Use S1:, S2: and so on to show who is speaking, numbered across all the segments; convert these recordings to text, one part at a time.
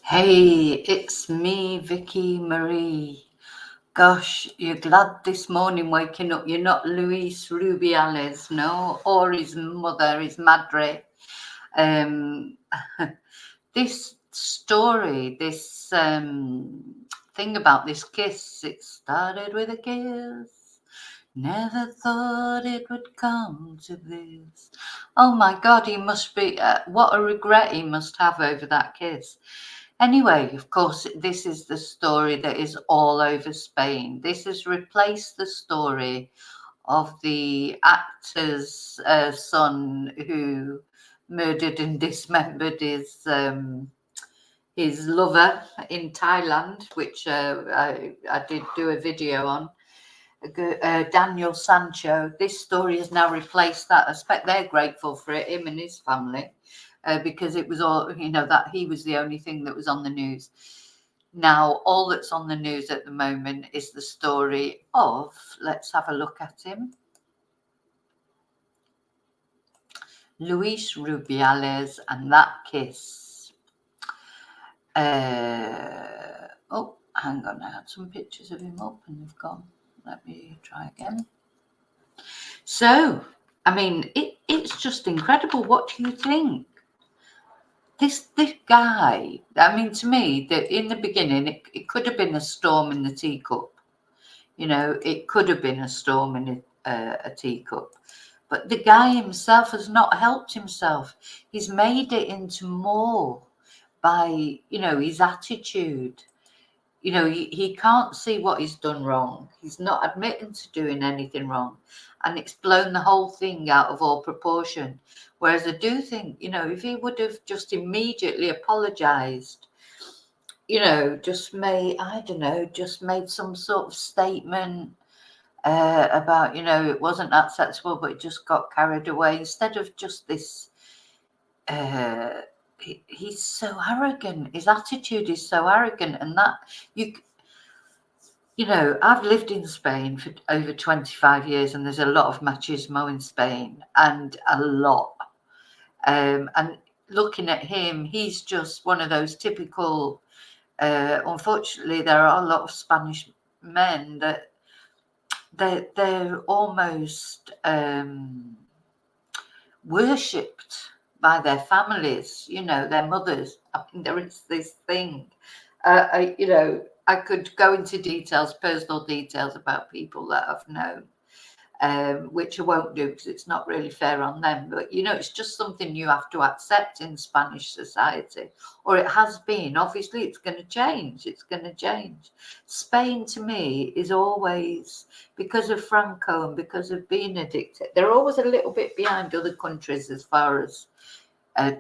S1: Hey, it's me, Vicky Marie. Gosh, you're glad this morning waking up. You're not Luis Rubiales, no, or his mother, his madre. Um, this story, this thing about this kiss, it started with a kiss. Never thought it would come to this. Oh my God, he must be, what a regret he must have over that kiss. Anyway, of course, this is the story that is all over Spain. This has replaced the story of the actor's son who murdered and dismembered his lover in Thailand, which I did do a video on. Daniel Sancho. This story has now replaced that. I expect they're grateful for it, him and his family, because it was all, that he was the only thing that was on the news. Now, all that's on the news at the moment is the story of, let's have a look at him, Luis Rubiales and that kiss. Oh, hang on, I had some pictures of him up and they've gone. Let me try again. So, I mean, it's just incredible. What do you think? This guy, I mean, to me, that in the beginning, it could have been a storm in the teacup. It could have been a storm in a teacup. But the guy himself has not helped himself. He's made it into more by, his attitude. He can't see what he's done wrong. He's not admitting to doing anything wrong. And it's blown the whole thing out of all proportion. Whereas I do think, if he would have just immediately apologised, just made some sort of statement about, it wasn't acceptable, but it just got carried away. Instead of just this, he's so arrogant. His attitude is so arrogant, and that I've lived in Spain for over 25 years, and there's a lot of machismo in Spain, and a lot. And looking at him, he's just one of those typical. Unfortunately, there are a lot of Spanish men that they're almost worshipped by their families, their mothers. I mean, there is this thing, I could go into details, personal details about people that I've known, which I won't do because it's not really fair on them. But, it's just something you have to accept in Spanish society, or it has been. Obviously, it's going to change. It's going to change. Spain, to me, is always, because of Franco and because of being a dictator, they're always a little bit behind other countries as far as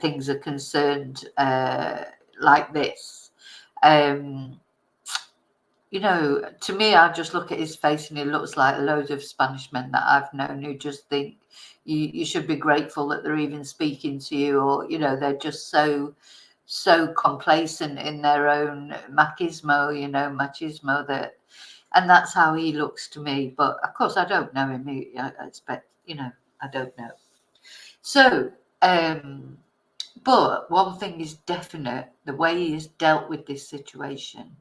S1: things are concerned, like this. To me, I just look at his face and he looks like loads of Spanish men that I've known who just think you should be grateful that they're even speaking to you, or, they're just so complacent in their own machismo, that, and that's how he looks to me. But of course, I don't know him. I expect, I don't know. So, but one thing is definite, the way he has dealt with this situation.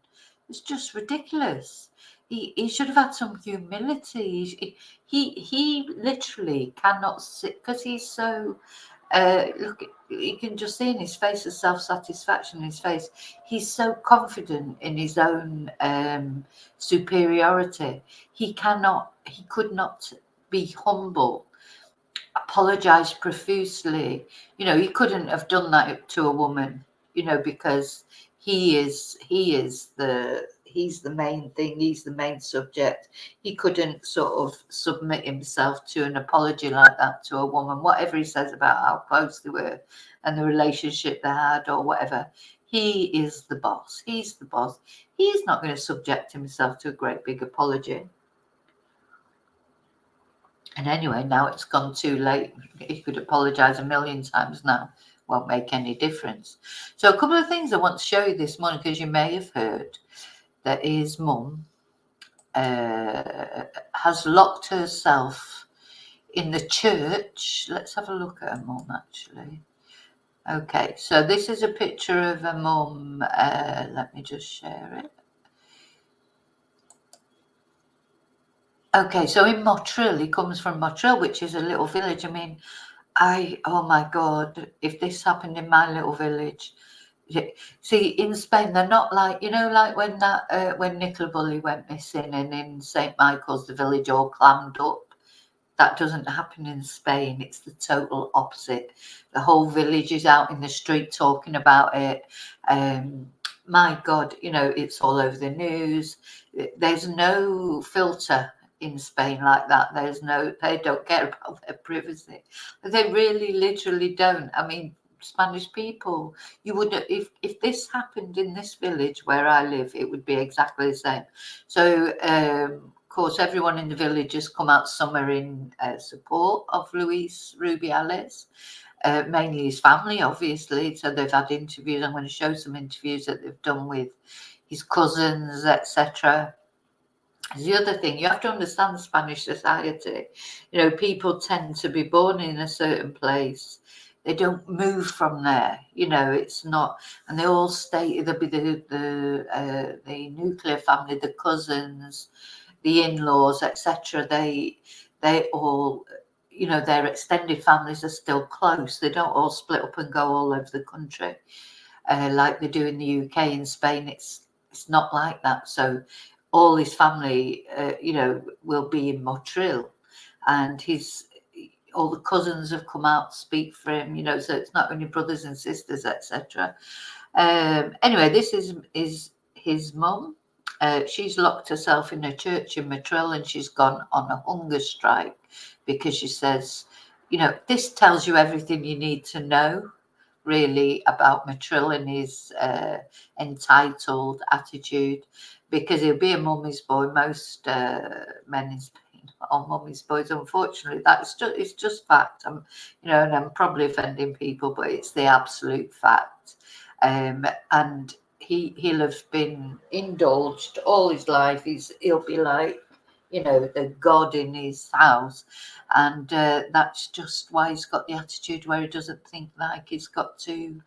S1: It's just ridiculous. He should have had some humility. He literally cannot sit because he's so. Look, you can just see in his face the self-satisfaction in his face. He's so confident in his own superiority. He could not be humble. Apologize profusely. He couldn't have done that to a woman. Because he's the main thing. He's the main subject. He couldn't sort of submit himself to an apology like that to a woman, whatever he says about how close they were and the relationship they had or whatever. He is the boss. He's the boss. He's not going to subject himself to a great big apology. And anyway, now it's gone too late. He could apologise a million times now. Won't make any difference. So a couple of things I want to show you this morning, because you may have heard that his mum has locked herself in the church. Let's have a look at her mum, actually. Okay, so this is a picture of a mum. Let me just share it. Okay, so in Motril, he comes from Motril, which is a little village. I mean, oh my God, if this happened in my little village. See, in Spain, they're not like, like when Nicola Bully went missing and in St. Michael's, the village all clammed up. That doesn't happen in Spain. It's the total opposite. The whole village is out in the street talking about it. My God, it's all over the news. There's no filter in Spain like that. They don't care about their privacy. They really, literally don't. I mean, Spanish people, you would, if this happened in this village where I live, it would be exactly the same. So, of course, everyone in the village has come out summer in support of Luis Rubiales, mainly his family, obviously. So they've had interviews. I'm going to show some interviews that they've done with his cousins, etc. The other thing, you have to understand Spanish society. People tend to be born in a certain place. They don't move from there. It's not, and they all stay. There'll be the nuclear family, the cousins, the in-laws, etc. They all, their extended families are still close. They don't all split up and go all over the country like they do in the UK. In Spain, it's not like that. So all his family, will be in Motril, and all the cousins have come out to speak for him. So it's not only brothers and sisters, etc. Anyway, this is his mum. She's locked herself in a church in Motril, and she's gone on a hunger strike because she says, this tells you everything you need to know, really, about Motril and his entitled attitude, because he'll be a mummy's boy. Most men in Spain are mummy's boys. Unfortunately, it's just fact. And I'm probably offending people, but it's the absolute fact. And he'll have been indulged all his life. He'll be like, the god in his house, and that's just why he's got the attitude where he doesn't think like he's got to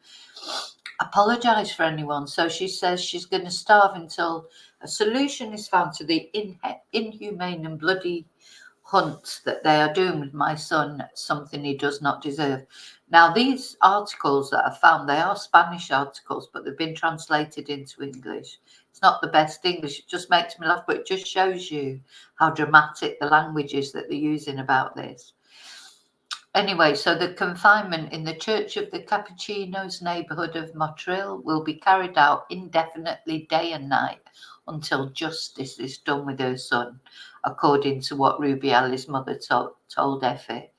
S1: apologize for anyone. So she says she's going to starve until a solution is found to the inhumane and bloody hunt that they are doing with my son, something he does not deserve. Now, these articles that I found, they are Spanish articles, but they've been translated into English. It's not the best English. It just makes me laugh, but it just shows you how dramatic the language is that they're using about this. Anyway, so the confinement in the Church of the Capuchinos neighbourhood of Motril will be carried out indefinitely, day and night, until justice is done with her son, according to what Rubiales' mother told Effie.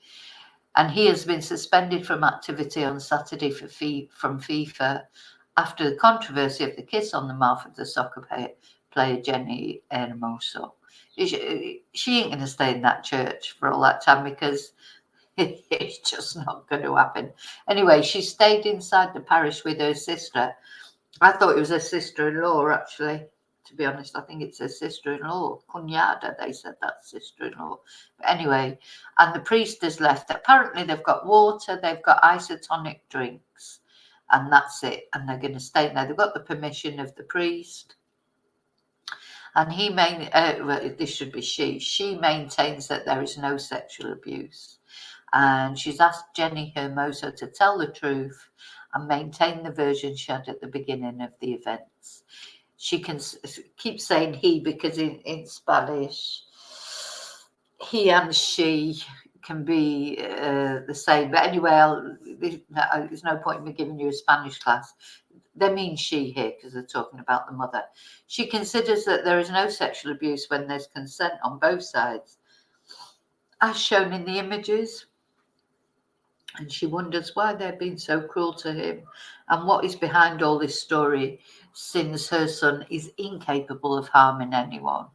S1: And he has been suspended from activity on Saturday from FIFA after the controversy of the kiss on the mouth of the soccer player Jenni Hermoso. She ain't going to stay in that church for all that time, because it's just not going to happen. Anyway, she stayed inside the parish with her sister. I thought it was her sister-in-law, actually. To be honest, I think it's her sister-in-law. Cuñada, they said that's sister-in-law. But anyway, and the priest has left. Apparently, they've got water, they've got isotonic drinks, and that's it. And they're going to stay there. They've got the permission of the priest. And this should be she. She maintains that there is no sexual abuse. And she's asked Jenni Hermoso to tell the truth and maintain the version she had at the beginning of the events. She can keep saying he, because in Spanish, he and she can be the same. But anyway, there's no point in me giving you a Spanish class. They mean she here because they're talking about the mother. She considers that there is no sexual abuse when there's consent on both sides, as shown in the images. And she wonders why they're being so cruel to him and what is behind all this story, since her son is incapable of harming anyone.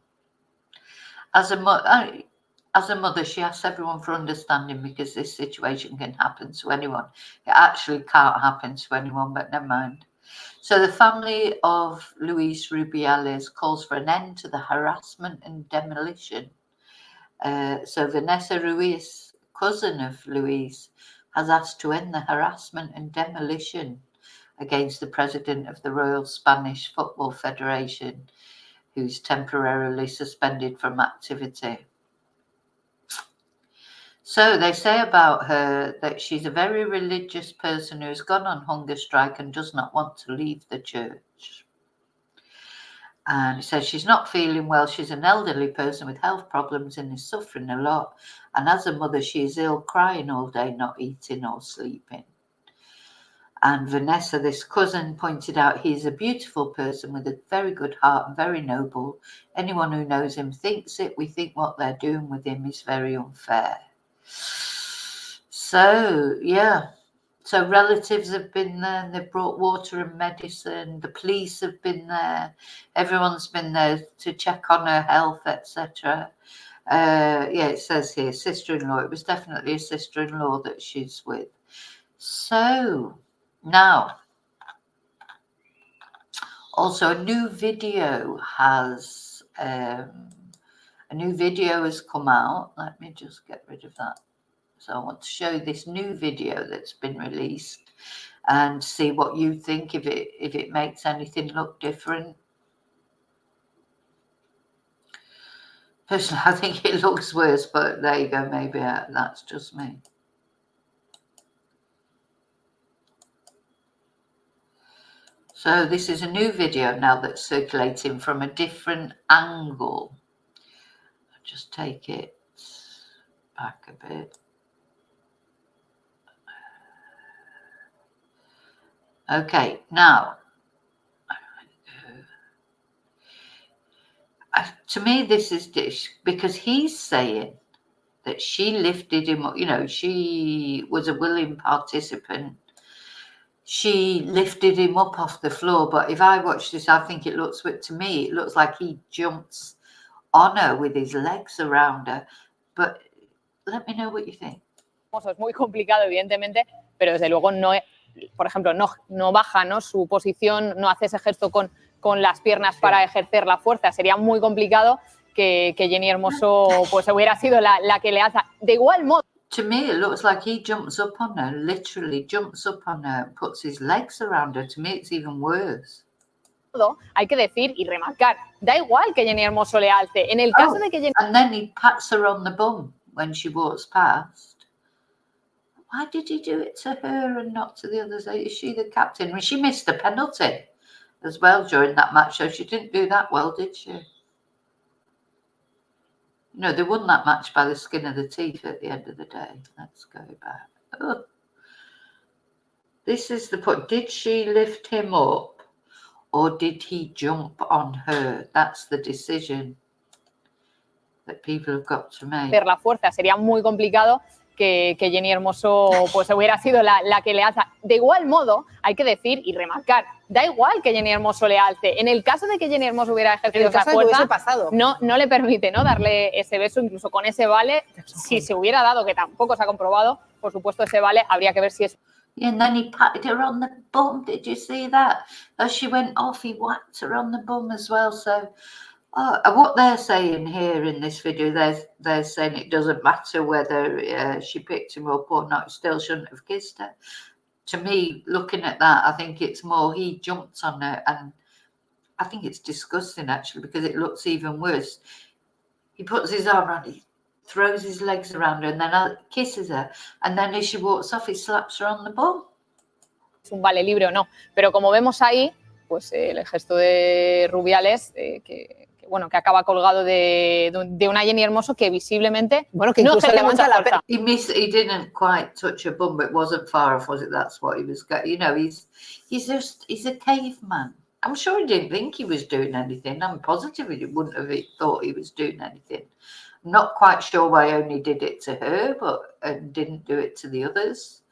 S1: As a mother, she asks everyone for understanding, because this situation can happen to anyone. It actually can't happen to anyone, but never mind. So the family of Luis Rubiales calls for an end to the harassment and demolition. So Vanessa Ruiz, cousin of Luis, has asked to end the harassment and demolition against the president of the Royal Spanish Football Federation, who's temporarily suspended from activity. So they say about her that she's a very religious person who's gone on hunger strike and does not want to leave the church. And it says she's not feeling well. She's an elderly person with health problems and is suffering a lot. And as a mother, she is ill, crying all day, not eating or sleeping. And Vanessa, this cousin, pointed out he's a beautiful person with a very good heart and very noble. Anyone who knows him thinks it. We think what they're doing with him is very unfair. So, yeah. So relatives have been there, and they've brought water and medicine. The police have been there. Everyone's been there to check on her health, etc. Yeah, it says here, sister-in-law. It was definitely a sister-in-law that she's with. So now, also a new video has come out. Let me just get rid of that. So I want to show you this new video that's been released and see what you think, if it makes anything look different. Personally, I think it looks worse, but there you go. Maybe that's just me. So this is a new video now that's circulating from a different angle. I'll just take it back a bit. Okay, now, to me, this is because he's saying that she lifted him up. You know, she was a willing participant. She lifted him up off the floor. But if I watch this, I think to me, it looks like he jumps on her with his legs around her. But let me know what you think.
S2: Es muy complicado, evidentemente, pero desde luego no, por ejemplo, no baja, ¿no? Su posición, no hace ese gesto con las piernas para ejercer la fuerza. Sería muy complicado que Jenni Hermoso pues hubiera sido la que le alza. De igual modo.
S1: To me, it looks like he jumps up on her, literally jumps up on her, puts his legs around her. To me, it's even worse.
S2: Hay que decir y remarcar, da igual que Jenni Hermoso le alce. En el caso de que Jenni...
S1: And then he pats her on the bum when she walks past. Why did he do it to her and not to the others? Is she the captain? I mean, she missed a penalty as well during that match, so she didn't do that well, did she? No, they won that match by the skin of the teeth at the end of the day. Let's go back. Oh. This is the point. Did she lift him up or did he jump on her? That's the decision that people have got to make.
S2: La fuerza sería muy complicado que Jenni Hermoso pues hubiera sido la que le alza. De igual modo, hay que decir y remarcar, da igual que Jenni Hermoso le alce. En el caso de que Jenni Hermoso hubiera ejercido esa fuerza, no le permite, ¿no?, darle ese beso, incluso con ese vale. Si se hubiera dado, que tampoco se ha comprobado, por supuesto, ese vale habría que ver si es...
S1: And then he patted her on the bum. Did you see that? As she went off, he whacked her on the bum as well. So what they're saying here in this video, they're saying it doesn't matter whether she picked him up or not. Still shouldn't have kissed her. To me, looking at that, I think it's more he jumped on her, and I think it's disgusting actually, because it looks even worse. He puts his arm around her, he throws his legs around her, and then kisses her, and then as she walks off, he slaps her on the bum.
S2: Es un vale libre o no, pero como vemos ahí, pues el gesto de Rubiales, que acaba colgado de una Jenni Hermoso que visiblemente
S3: que
S2: no
S3: se levanta la
S2: fuerza.
S1: He didn't quite touch her bum, but it wasn't far off, was it? That's what he was going. You know, he's a caveman. I'm sure he didn't think he was doing anything. I'm positive he wouldn't have thought he was doing anything. I'm not quite sure why he only did it to her, but didn't do it to the others.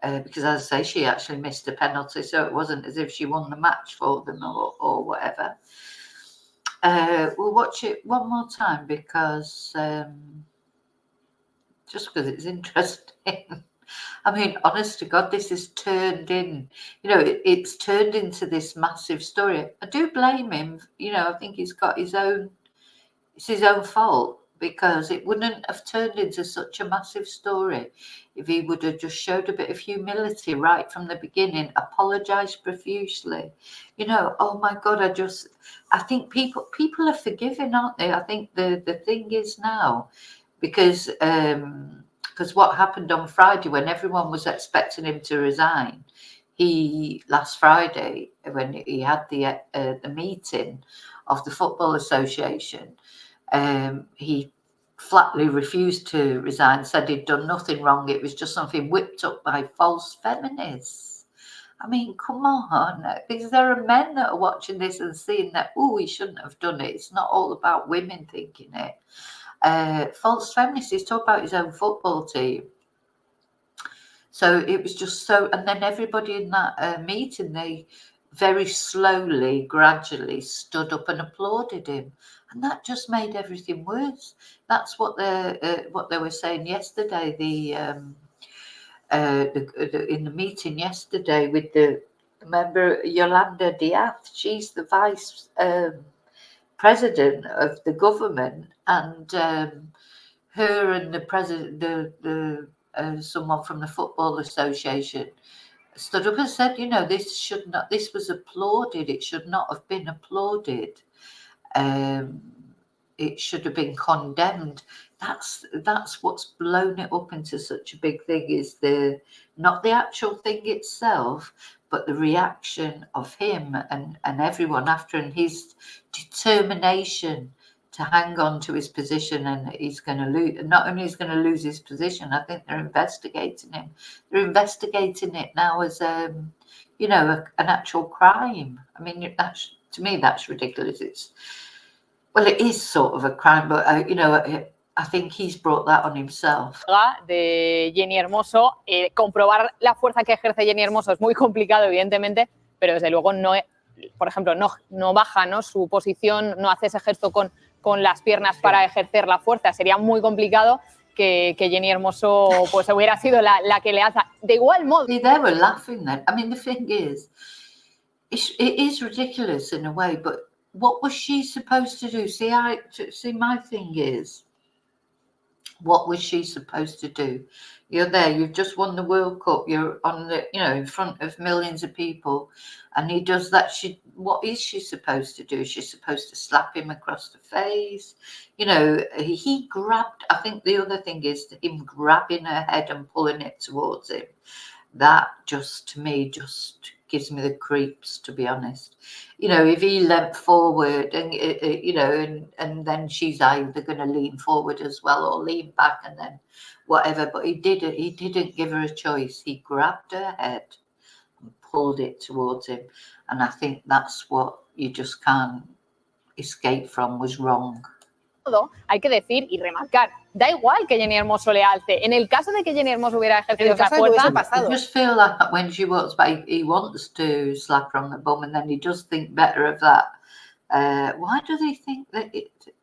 S1: Because, as I say, she actually missed a penalty, so it wasn't as if she won the match for them or whatever. We'll watch it one more time because just because it's interesting. I mean, honest to God, this is turned in, it's turned into this massive story. I do blame him. I think he's got it's his own fault. because it wouldn't have turned into such a massive story if he would have just showed a bit of humility right from the beginning, apologized profusely. You know, oh my God, I think people are forgiving, aren't they? I think the thing is now, because what happened on Friday when everyone was expecting him to resign, last Friday when he had the meeting of the Football Association, he flatly refused to resign, said he'd done nothing wrong, it was just something whipped up by false feminists. I mean, come on, because there are men that are watching this and seeing that, oh, he shouldn't have done it. It's not all about women thinking it. False feminists, he's talking about his own football team. So it was just so, and then everybody in that meeting, they very slowly, gradually stood up and applauded him, and that just made everything worse. That's what they were saying yesterday. In the meeting yesterday with the member Yolanda Diaz, she's the vice president of the government, and her and the president, someone from the Football Association, stood up and said, you know, this was applauded. It should not have been applauded. It should have been condemned. That's what's blown it up into such a big thing, is not the actual thing itself, but the reaction of him and everyone after, and his determination to hang on to his position. And he's going to lose. Not only is going to lose his position, I think they're investigating him. They're investigating it now as you know, an actual crime. I mean, that's, to me, that's ridiculous. It is sort of a crime, but you know, I think he's brought that on himself.
S2: De Jenni Hermoso, comprobar la fuerza que ejerce Jenni Hermoso es muy complicado, evidentemente, pero desde luego no, por ejemplo, no baja, ¿no?, su posición, no hace ese gesto con las piernas para ejercer la fuerza. Sería muy complicado que Jenni Hermoso pues hubiera sido la que le alza. De igual modo.
S1: See, they were laughing then. I mean, the thing is, it is ridiculous in a way, but what was she supposed to do? See, my thing is, what was she supposed to do? You're there, you've just won the World Cup, you're on the, you know, in front of millions of people, and he does that. What is she supposed to do? She's supposed to slap him across the face. You know, he grabbed, I think the other thing is him grabbing her head and pulling it towards him. That just, to me, just gives me the creeps, to be honest. You know, if he leant forward and, you know, and then she's either going to lean forward as well or lean back and then whatever. But he didn't give her a choice. He grabbed her head and pulled it towards him. And I think that's what you just can't escape from, was wrong.
S2: Hay que decir y remarcar, da igual que Jenni Hermoso le alce. En el caso de que Jenni Hermoso hubiera ejercido esa fuerza,
S1: I just feel like when she walks by, he wants to slap her on the bum, and then he does think better of that. Why do they think that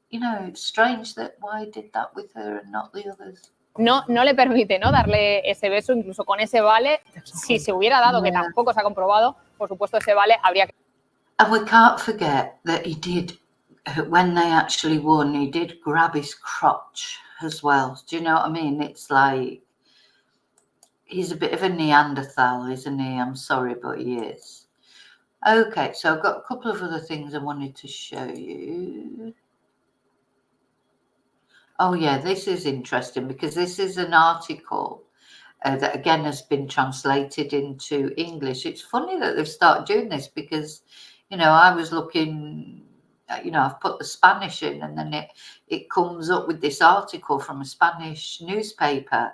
S1: you know, it's strange that why did that with her and not the others?
S2: No le permite, ¿no?, darle ese beso, incluso con ese vale. Si se hubiera dado, que tampoco se ha comprobado, por supuesto ese vale habría que...
S1: And we can't forget that he did, when they actually won, he did grab his crotch as well. Do you know what I mean? It's like, he's a bit of a Neanderthal, isn't he? I'm sorry, but he is. Okay, so I've got a couple of other things I wanted to show you. Oh yeah, this is interesting because this is an article that again has been translated into English. It's funny that they've started doing this because, you know, I was looking, you know, I've put the Spanish in and then it comes up with this article from a Spanish newspaper,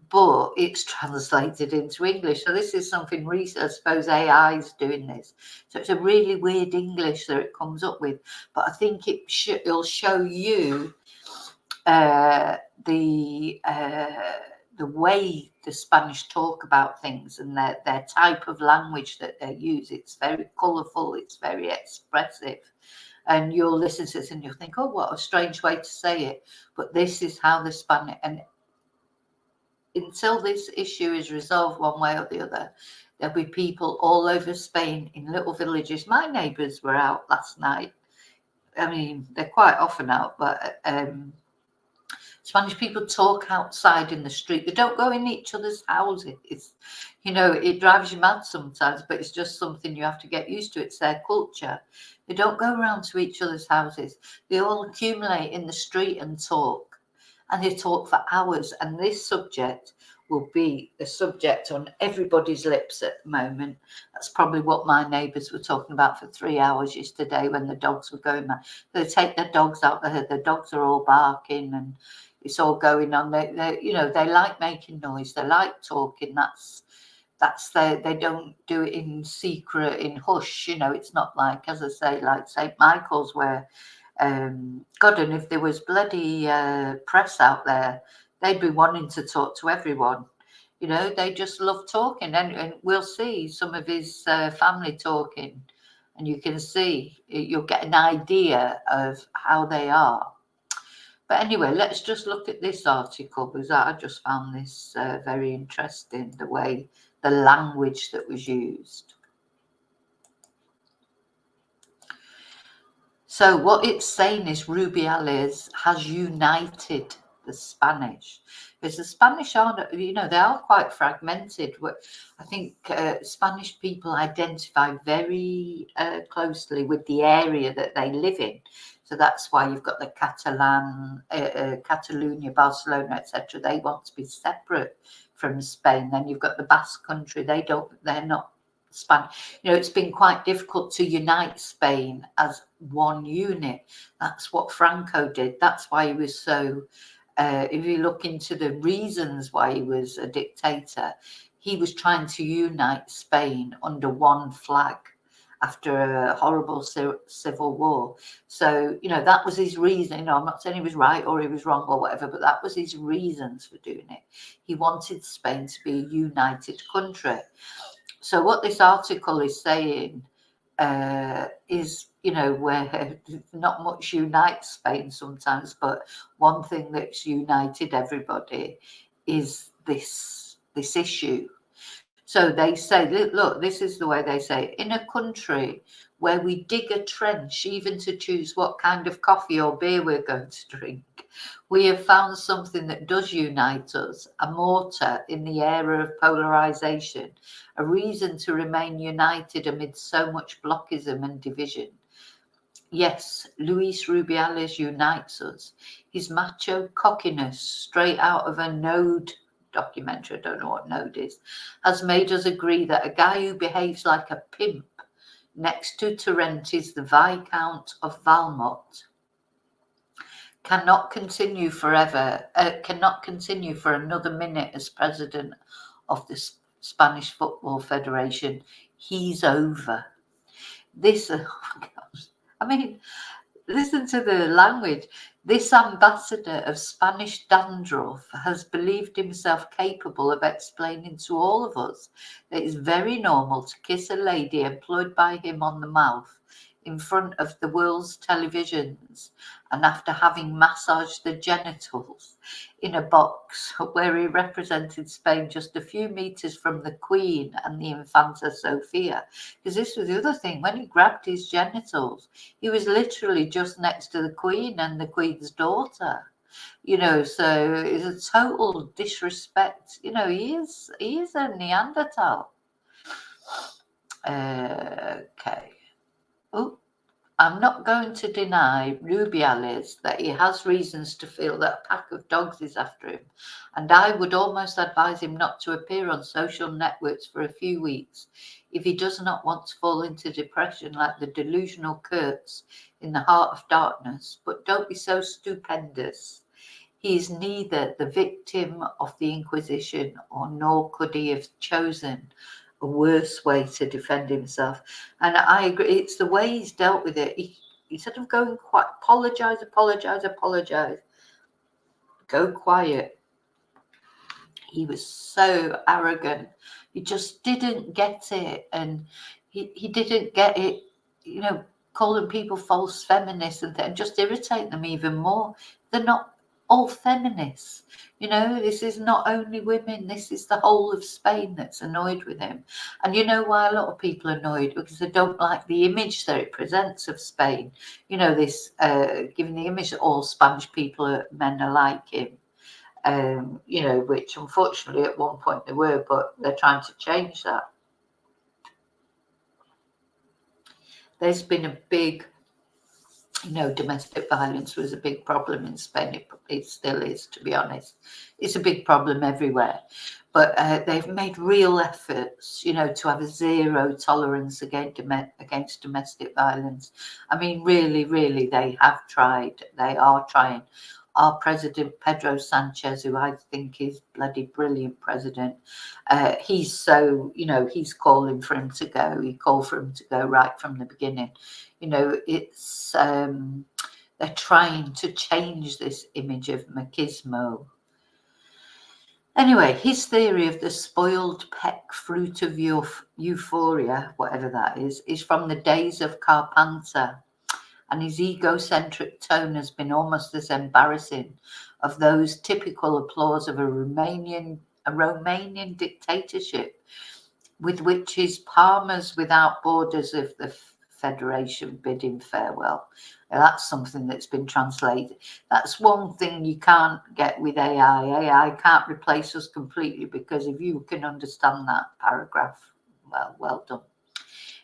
S1: but it's translated into English. So this is something recent. I suppose AI is doing this. So it's a really weird English that it comes up with, but I think it'll show you the way the Spanish talk about things and their type of language that they use. It's very colourful, it's very expressive, and you'll listen to this and you'll think, oh, what a strange way to say it, but this is how the Spanish, and until this issue is resolved one way or the other, there'll be people all over Spain in little villages. My neighbours were out last night. I mean, they're quite often out, but Spanish people talk outside in the street. They don't go in each other's houses. You know, it drives you mad sometimes, but it's just something you have to get used to. It's their culture. They don't go around to each other's houses. They all accumulate in the street and talk. And they talk for hours. And this subject will be a subject on everybody's lips at the moment. That's probably what my neighbours were talking about for 3 hours yesterday when the dogs were going mad. They take their dogs out there. The dogs are all barking and it's all going on. They you know, they like making noise. They like talking. That's they don't do it in secret, in hush. You know, it's not like, as I say, like St. Michael's where, God, and if there was bloody press out there, they'd be wanting to talk to everyone. You know, they just love talking. And we'll see some of his family talking. And you can see, you'll get an idea of how they are. But anyway, let's just look at this article because I just found this very interesting, the language that was used. So what it's saying is Rubiales has united the Spanish. Because the Spanish are, you know, they are quite fragmented. I think Spanish people identify very closely with the area that they live in. So that's why you've got the Catalonia, Barcelona, etc. They want to be separate from Spain. Then you've got the Basque Country. They're not Spanish. You know, it's been quite difficult to unite Spain as one unit. That's what Franco did. That's why he was so. If you look into the reasons why he was a dictator, he was trying to unite Spain under one flag after a horrible civil war. So, you know, that was his reason. You know, I'm not saying he was right or he was wrong or whatever, but that was his reasons for doing it. He wanted Spain to be a united country. So what this article is saying is, you know, where not much unites Spain sometimes, but one thing that's united everybody is this issue. So they say, look, this is the way they say, in a country where we dig a trench even to choose what kind of coffee or beer we're going to drink, we have found something that does unite us, a mortar in the era of polarization, a reason to remain united amid so much blockism and division. Yes, Luis Rubiales unites us. His macho cockiness, straight out of a Node documentary, I don't know what Node is, has made us agree that a guy who behaves like a pimp next to Terentes, the Viscount of Valmont, cannot continue for another minute as president of the Spanish Football Federation. He's over. This, oh my gosh, I mean, listen to the language. This ambassador of Spanish dandruff has believed himself capable of explaining to all of us that it's very normal to kiss a lady employed by him on the mouth in front of the world's televisions and after having massaged the genitals in a box where he represented Spain just a few meters from the Queen and the Infanta Sofia. Because this was the other thing, when he grabbed his genitals, he was literally just next to the Queen and the Queen's daughter. You know, so it's a total disrespect. You know, he is a Neanderthal. Okay. Oh, I'm not going to deny Rubiales that he has reasons to feel that a pack of dogs is after him, and I would almost advise him not to appear on social networks for a few weeks if he does not want to fall into depression like the delusional Kurtz in The Heart of Darkness. But don't be so stupendous. He is neither the victim of the Inquisition nor could he have chosen a worse way to defend himself. And I agree, it's the way he's dealt with it. Instead of going quiet, apologize, go quiet. He was so arrogant. He just didn't get it. And he didn't get it, you know, calling people false feminists and just irritate them even more. They're not all feminists. You know, this is not only women, this is the whole of Spain that's annoyed with him. And you know why a lot of people are annoyed? Because they don't like the image that it presents of Spain. You know, this giving the image that all Spanish men are like him. You know, which unfortunately at one point they were, but they're trying to change that. There's been a big, you know, domestic violence was a big problem in Spain. It still is, to be honest. It's a big problem everywhere. But they've made real efforts, you know, to have a zero tolerance against domestic violence. I mean, really, really, they have tried. They are trying. Our president, Pedro Sanchez, who I think is bloody brilliant president, he's so, you know, he's calling for him to go. He called for him to go right from the beginning. You know, it's they're trying to change this image of machismo. Anyway, his theory of the spoiled peck fruit of euphoria, whatever that is from the days of Carpenter, and his egocentric tone has been almost as embarrassing of those typical applause of a Romanian dictatorship with which his palmers without borders of the Federation bid him farewell. Now, that's something that's been translated. That's one thing you can't get with AI. AI can't replace us completely, because if you can understand that paragraph, well done.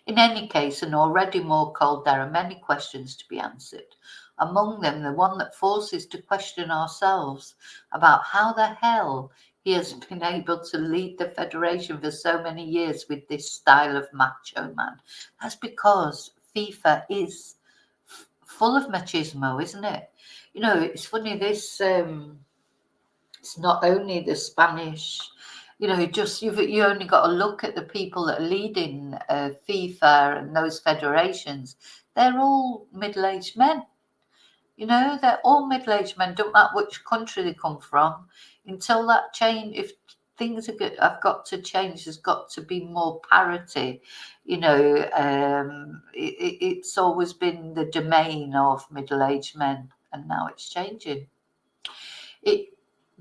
S1: In any case, and already more cold, there are many questions to be answered. Among them, the one that forces to question ourselves about how the hell he has been able to lead the Federation for so many years with this style of macho man. That's because FIFA is full of machismo, isn't it? You know, it's funny, this it's not only the Spanish, you know, just you only got to look at the people that are leading FIFA and those federations. They're all middle-aged men. You know, they're all middle-aged men. Don't matter which country they come from. Until that change, if things have got to change, there's got to be more parity. You know, it's always been the domain of middle-aged men, and now it's changing. It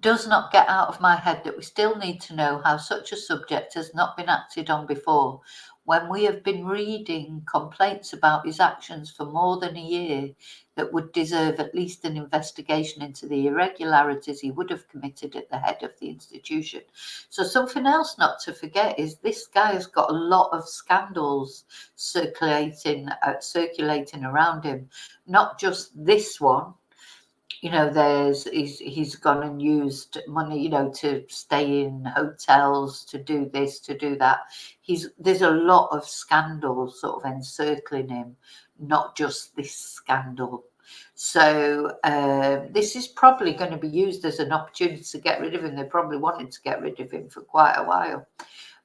S1: does not get out of my head that we still need to know how such a subject has not been acted on before, when we have been reading complaints about his actions for more than a year that would deserve at least an investigation into the irregularities he would have committed at the head of the institution. So something else not to forget is this guy has got a lot of scandals circulating around him, not just this one. You know, he's gone and used money, you know, to stay in hotels, to do this, to do that. There's a lot of scandals sort of encircling him, not just this scandal. So this is probably going to be used as an opportunity to get rid of him. They probably wanted to get rid of him for quite a while,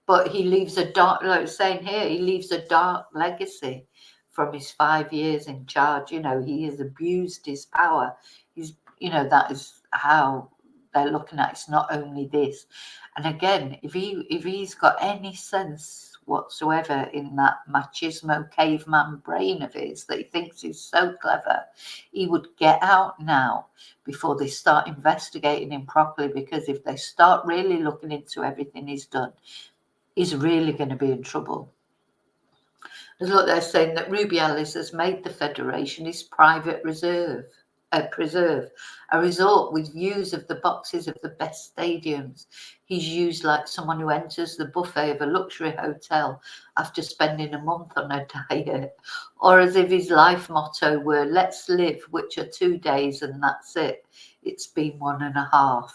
S1: but he leaves a dark, like I was saying here, he leaves a dark legacy from his 5 years in charge. You know, he has abused his power. You know, that is how they're looking at it. It's not only this. And again, if he's got any sense whatsoever in that machismo caveman brain of his, that he thinks he's so clever, he would get out now before they start investigating him properly, because if they start really looking into everything he's done, he's really going to be in trouble. Look, they're saying that Rubiales has made the Federation his private preserve, a resort with views of the boxes of the best stadiums. He's used like someone who enters the buffet of a luxury hotel after spending a month on a diet, or as if his life motto were "Let's live," which are 2 days and that's it. It's been 1.5.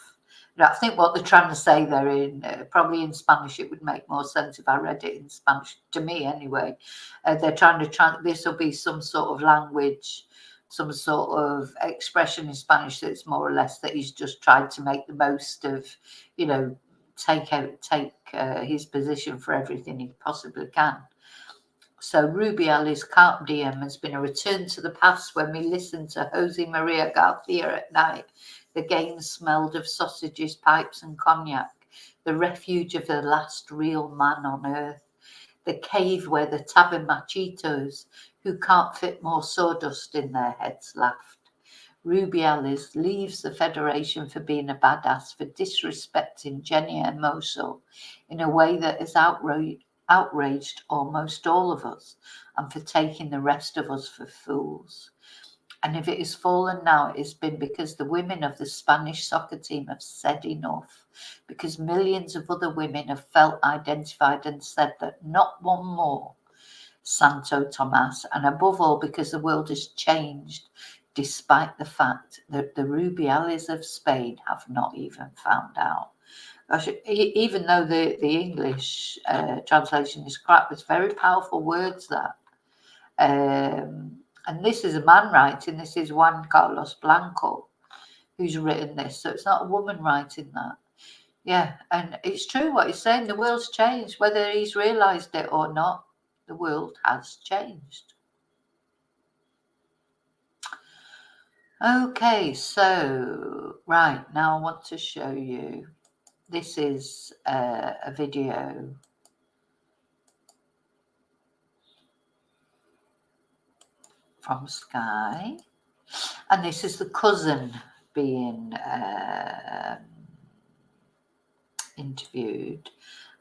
S1: I think what they're trying to say there, in probably in Spanish, it would make more sense if I read it in Spanish, to me anyway. They're trying to this will be some sort of language, some sort of expression in Spanish that's more or less that he's just tried to make the most of, you know, take his position for everything he possibly can. So Rubiales' Carpe Diem has been a return to the past when we listened to Jose Maria Garcia at night. The game smelled of sausages, pipes and cognac, the refuge of the last real man on earth, the cave where the tabernachitos, who can't fit more sawdust in their heads, laughed. Rubiales leaves the Federation for being a badass, for disrespecting Jenni Hermoso in a way that has outraged almost all of us, and for taking the rest of us for fools. And if it has fallen now, it has been because the women of the Spanish soccer team have said enough, because millions of other women have felt identified and said that not one more Santo Tomas, and above all because the world has changed despite the fact that the Rubiales of Spain have not even found out. Even though the English translation is crap, it's very powerful words that. And this is a man writing. This is Juan Carlos Blanco who's written this. So it's not a woman writing that. Yeah, and it's true what he's saying. The world's changed. Whether he's realised it or not, the world has changed. Okay, so, right, now I want to show you. This is a video from Sky. And this is the cousin being interviewed.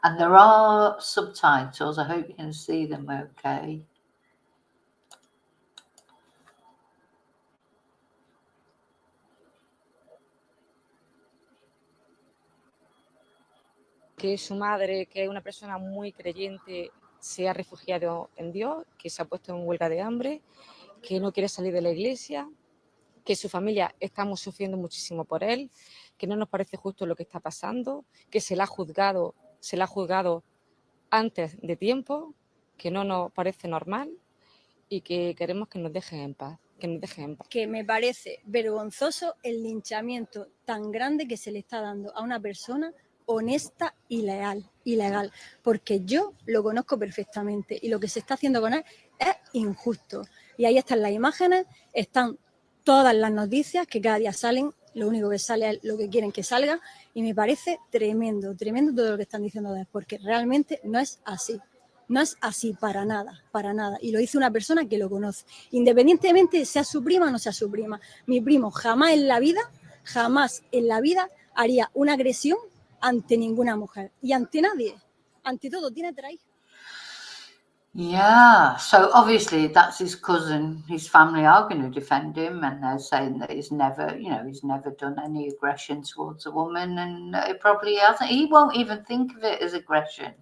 S1: And there are subtitles. I hope you can see them okay.
S3: Que su madre, que es una persona muy creyente, se ha refugiado en Dios, que se ha puesto en huelga de hambre, que no quiere salir de la iglesia, que su familia estamos sufriendo muchísimo por él, que no nos parece justo lo que está pasando, que se la ha juzgado antes de tiempo, que no nos parece normal y que queremos que nos dejen en paz.
S4: Que me parece vergonzoso el linchamiento tan grande que se le está dando a una persona honesta y ilegal, porque yo lo conozco perfectamente y lo que se está haciendo con él es injusto. Y ahí están las imágenes, están todas las noticias que cada día salen, lo único que sale es lo que quieren que salga, y me parece tremendo todo lo que están diciendo de él, porque realmente no es así. No es así para nada, y lo dice una persona que lo conoce, independientemente sea su prima o no sea su prima. Mi primo jamás en la vida haría una agresión ante ninguna mujer y ante nadie, ante todo. Tiene 3 hijos.
S1: Yeah, so obviously that's his cousin. His family are going to defend him, and they're saying that he's never done any aggression towards a woman, and it probably hasn't. He won't even think of it as aggression.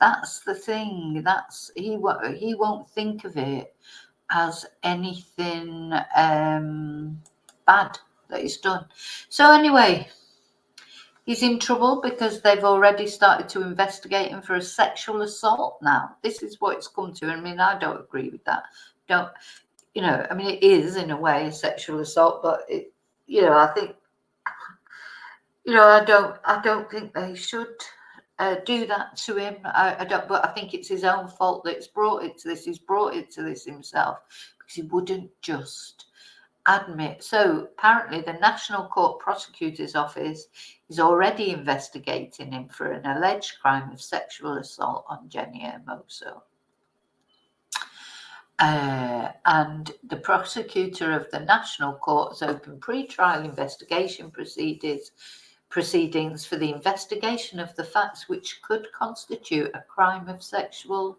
S1: That's the thing. He won't think of it as anything bad that he's done. So anyway, he's in trouble because they've already started to investigate him for a sexual assault now. This is what it's come to. I mean, I don't agree with that. I mean, it is in a way a sexual assault, but I think, I don't think they should do that to him. I don't, but I think it's his own fault that it's brought it to this. He's brought it to this himself because he wouldn't just admit. So apparently the National Court Prosecutor's Office is already investigating him for an alleged crime of sexual assault on Jenni Hermoso. And the prosecutor of the National Court has opened pre-trial investigation proceedings for the investigation of the facts which could constitute a crime of sexual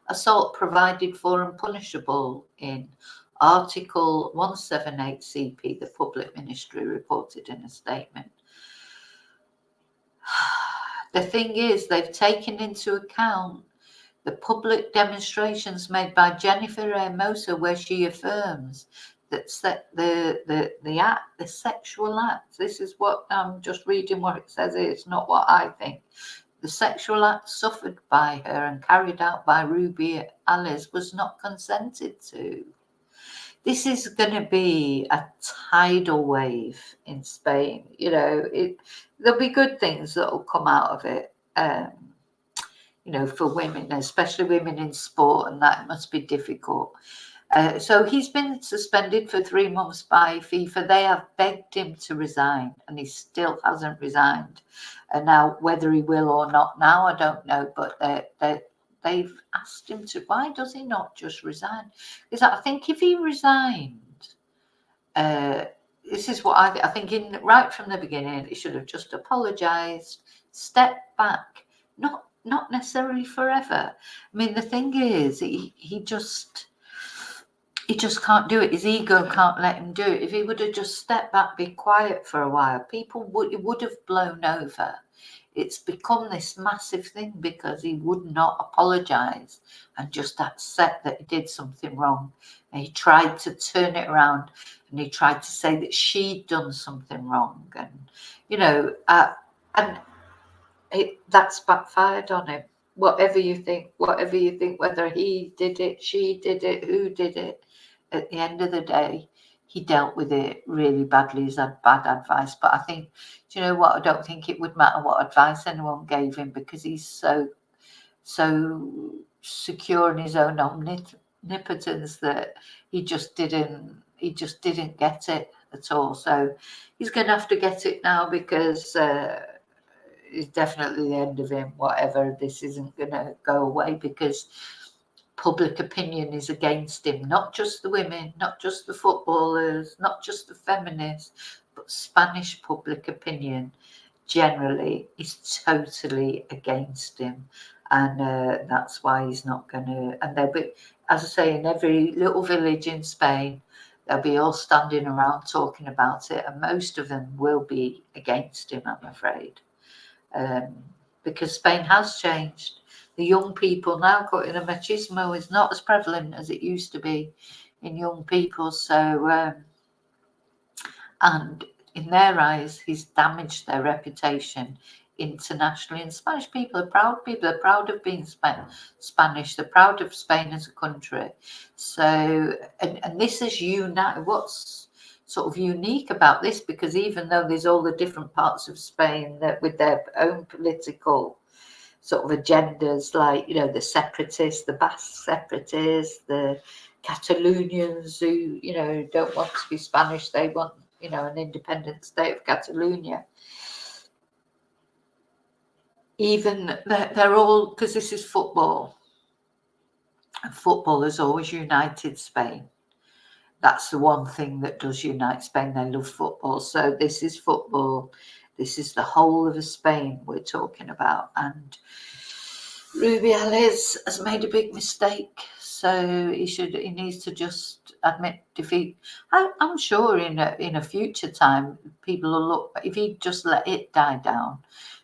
S1: assault provided for and punishable in Article 178 CP, the Public Ministry reported in a statement. The thing is, they've taken into account the public demonstrations made by Jennifer Hermoso, where she affirms that the sexual act, this is what I'm just reading what it says here, it's not what I think. The sexual act suffered by her and carried out by Rubiales was not consented to. This is going to be a tidal wave in Spain. There'll be good things that will come out of it, for women, especially women in sport, and that must be difficult. So he's been suspended for 3 months by FIFA. They have begged him to resign, and he still hasn't resigned. And now, whether he will or not now, I don't know, but they've asked him to. Why does he not just resign? Because I think if he resigned, this is what I think right from the beginning, he should have just apologised, stepped back, not necessarily forever. I mean, the thing is, he just can't do it. His ego can't let him do it. If he would have just stepped back, be quiet for a while, it would have blown over. It's become this massive thing because he would not apologise and just accept that he did something wrong. And he tried to turn it around, and he tried to say that she'd done something wrong, and and that's backfired on him. Whatever you think, whether he did it, she did it, who did it, at the end of the day, he dealt with it really badly. He's had bad advice, but I think, do you know what? I don't think it would matter what advice anyone gave him, because he's so secure in his own omnipotence that he just didn't get it at all. So he's going to have to get it now, because it's definitely the end of him. Whatever, this isn't going to go away, because public opinion is against him. Not just the women, not just the footballers, not just the feminists, but Spanish public opinion generally is totally against him, and that's why he's not going to. And they'll be, as I say, in every little village in Spain, they'll be all standing around talking about it, and most of them will be against him, I'm afraid. Because Spain has changed. The young people now, the machismo is not as prevalent as it used to be in young people. So, and in their eyes, he's damaged their reputation internationally. And Spanish people are proud. People are proud of being Spanish. They're proud of Spain as a country. So, and this is what's sort of unique about this, because even though there's all the different parts of Spain that with their own political sort of agendas, like, the separatists, the Basque separatists, the Catalonians who, don't want to be Spanish, they want, an independent state of Catalonia. Even they're all, because this is football, and football has always united Spain. That's the one thing that does unite Spain. They love football. So this is football. This is the whole of Spain we're talking about. And Rubiales has made a big mistake. So he needs to just admit defeat. I'm sure in a future time, people will look, if he just let it die down,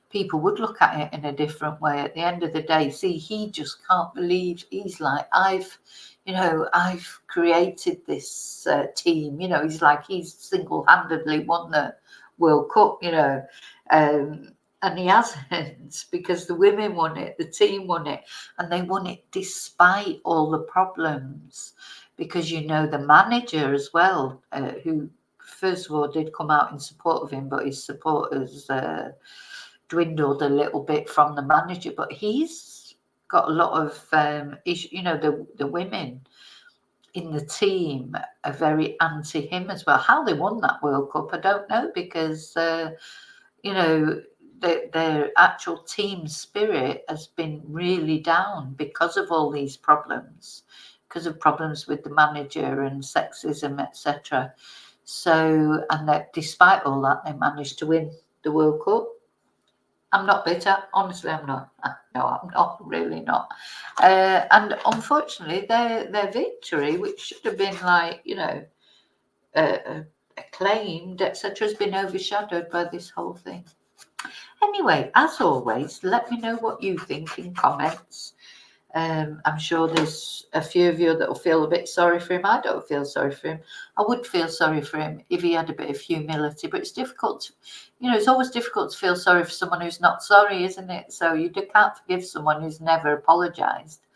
S1: people would look at it in a different way. At the end of the day, see, he just can't believe, he's like, I've created this team. He's like, he's single-handedly won the World Cup, and he hasn't, because the women won it, the team won it, and they won it despite all the problems, because the manager as well, who first of all did come out in support of him, but his supporters dwindled a little bit from the manager, but he's got a lot of issues. The women in the team are very anti him as well. How they won that World Cup, I don't know, because their actual team spirit has been really down because of all these problems, because of problems with the manager and sexism, etc. So, and that despite all that, they managed to win the World Cup. I'm not bitter, honestly. I'm not. No, I'm not, really not. And unfortunately, their victory, which should have been like, acclaimed, etc., has been overshadowed by this whole thing. Anyway, as always, let me know what you think in comments. I'm sure there's a few of you that will feel a bit sorry for him. I don't feel sorry for him. I would feel sorry for him if he had a bit of humility, but it's difficult. It's always difficult to feel sorry for someone who's not sorry, isn't it? So you can't forgive someone who's never apologised,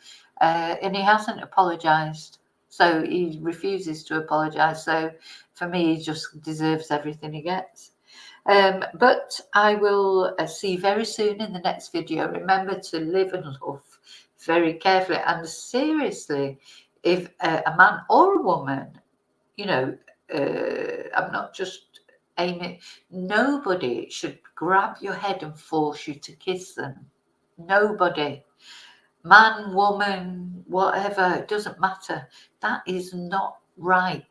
S1: and he hasn't apologised. So he refuses to apologise. So for me, he just deserves everything he gets. But I will see you very soon in the next video. Remember to live and love very carefully, and seriously, if a man or a woman, I'm not just aiming, nobody should grab your head and force you to kiss them. Nobody, man, woman, whatever, it doesn't matter. That is not right.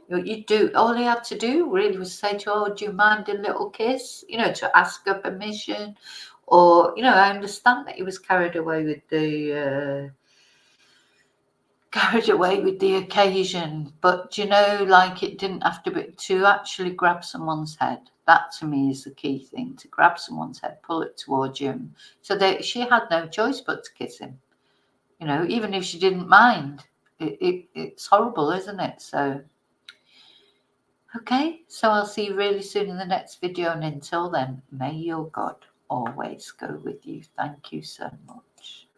S1: You do, all he had to do really was say to her, oh, do you mind a little kiss? You know, to ask her permission. Or, you know, I understand that he was carried away with the occasion, but you know, like, it didn't have to be to actually grab someone's head. That to me is the key thing, to grab someone's head, pull it towards him, so that she had no choice but to kiss him, you know, even if she didn't mind. It's horrible, isn't it? So okay, so I'll see you really soon in the next video, and until then, may your God always go with you. Thank you so much.